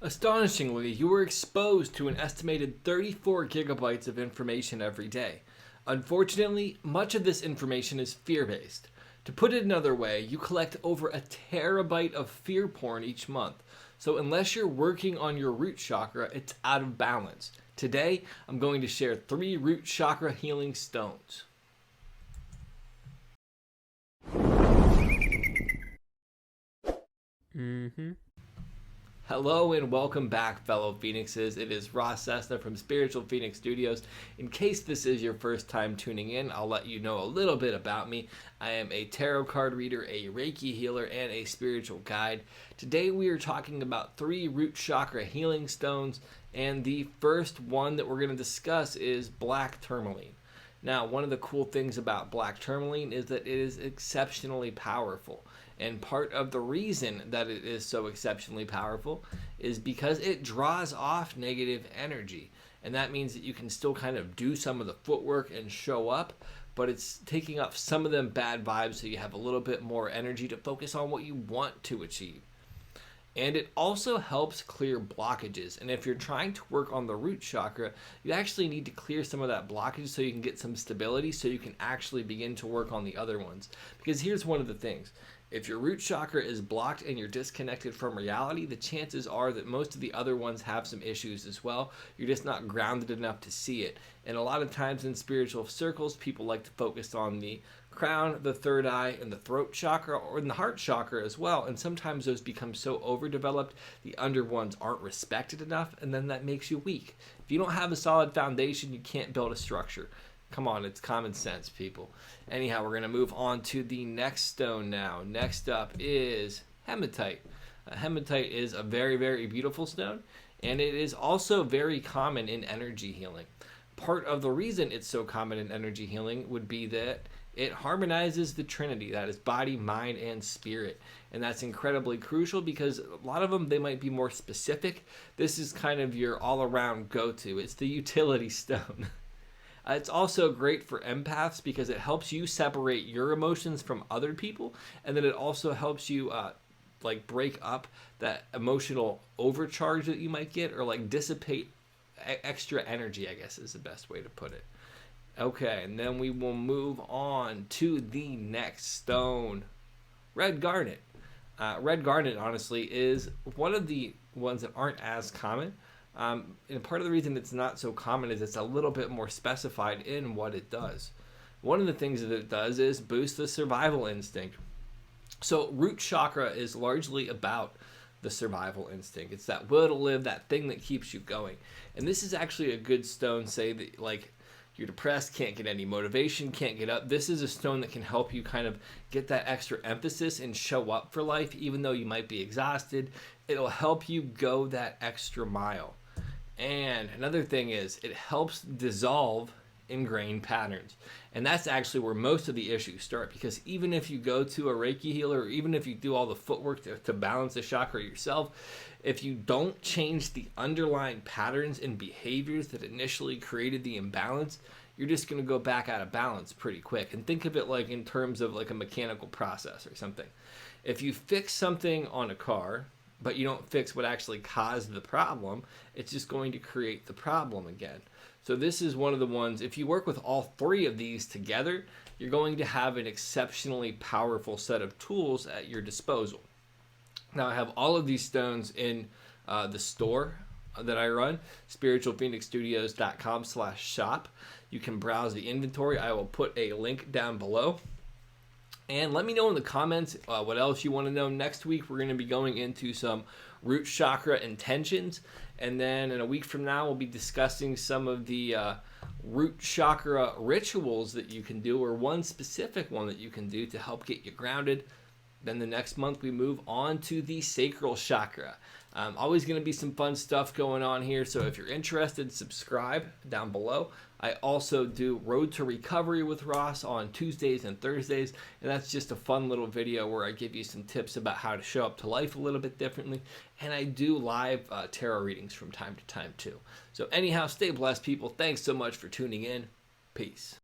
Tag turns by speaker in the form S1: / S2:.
S1: Astonishingly, you are exposed to an estimated 34 gigabytes of information every day. Unfortunately, much of this information is fear-based. To put it another way, you collect over a terabyte of fear porn each month. So unless you're working on your root chakra, it's out of balance. Today, I'm going to share 3 root chakra healing stones. Hello and welcome back, fellow Phoenixes. It is Cessna from Spiritual Phoenix Studios. In case this is your first time tuning in, I'll let you know a little bit about me. I am a tarot card reader, a Reiki healer, and a spiritual guide. Today we are talking about 3 root chakra healing stones, and the first one that we're going to discuss is black tourmaline. Now, one of the cool things about black tourmaline is that it is exceptionally powerful. And part of the reason that it is so exceptionally powerful is because it draws off negative energy. And that means that you can still kind of do some of the footwork and show up, but it's taking up some of them bad vibes so you have a little bit more energy to focus on what you want to achieve. And it also helps clear blockages. And if you're trying to work on the root chakra, you actually need to clear some of that blockage so you can get some stability so you can actually begin to work on the other ones. Because here's one of the things. If your root chakra is blocked and you're disconnected from reality, the chances are that most of the other ones have some issues as well. You're just not grounded enough to see it. And a lot of times in spiritual circles, people like to focus on the crown, the third eye, and the throat chakra, or in the heart chakra as well. And sometimes those become so overdeveloped, the under ones aren't respected enough, and then that makes you weak. If you don't have a solid foundation, you can't build a structure. Come on, it's common sense, people. Anyhow, we're going to move on to the next stone now. Next up is hematite. Hematite is a very, very beautiful stone, and it is also very common in energy healing. Part of the reason it's so common in energy healing would be that it harmonizes the Trinity, that is body, mind, and spirit. And that's incredibly crucial because a lot of them, they might be more specific. This is kind of your all-around go-to. It's the utility stone. It's also great for empaths because it helps you separate your emotions from other people, and then it also helps you break up that emotional overcharge that you might get, or like dissipate extra energy, I guess is the best way to put it. Okay, and then we will move on to the next stone, red garnet. Red garnet, honestly, is one of the ones that aren't as common. And part of the reason it's not so common is it's a little bit more specified in what it does. One of the things that it does is boost the survival instinct. So root chakra is largely about the survival instinct. It's that will to live, that thing that keeps you going. And this is actually a good stone, say that like you're depressed, can't get any motivation, can't get up. This is a stone that can help you kind of get that extra emphasis and show up for life, even though you might be exhausted. It'll help you go that extra mile. And another thing is it helps dissolve ingrained patterns. And that's actually where most of the issues start, because even if you go to a Reiki healer, or even if you do all the footwork to balance the chakra yourself, if you don't change the underlying patterns and behaviors that initially created the imbalance, you're just going to go back out of balance pretty quick. And think of it like in terms of like a mechanical process or something. If you fix something on a car, but you don't fix what actually caused the problem, it's just going to create the problem again. So this is one of the ones, if you work with all 3 of these together, you're going to have an exceptionally powerful set of tools at your disposal. Now I have all of these stones in the store that I run, spiritualphoenixstudios.com/shop. You can browse the inventory. I will put a link down below. And let me know in the comments what else you want to know. Next week, we're going to be going into some root chakra intentions. And then in a week from now, we'll be discussing some of the root chakra rituals that you can do, or one specific one that you can do to help get you grounded. Then the next month, we move on to the sacral chakra. Always going to be some fun stuff going on here. So if you're interested, subscribe down below. I also do Road to Recovery with Ross on Tuesdays and Thursdays, and that's just a fun little video where I give you some tips about how to show up to life a little bit differently, and I do live tarot readings from time to time too. So anyhow, stay blessed, people. Thanks so much for tuning in. Peace.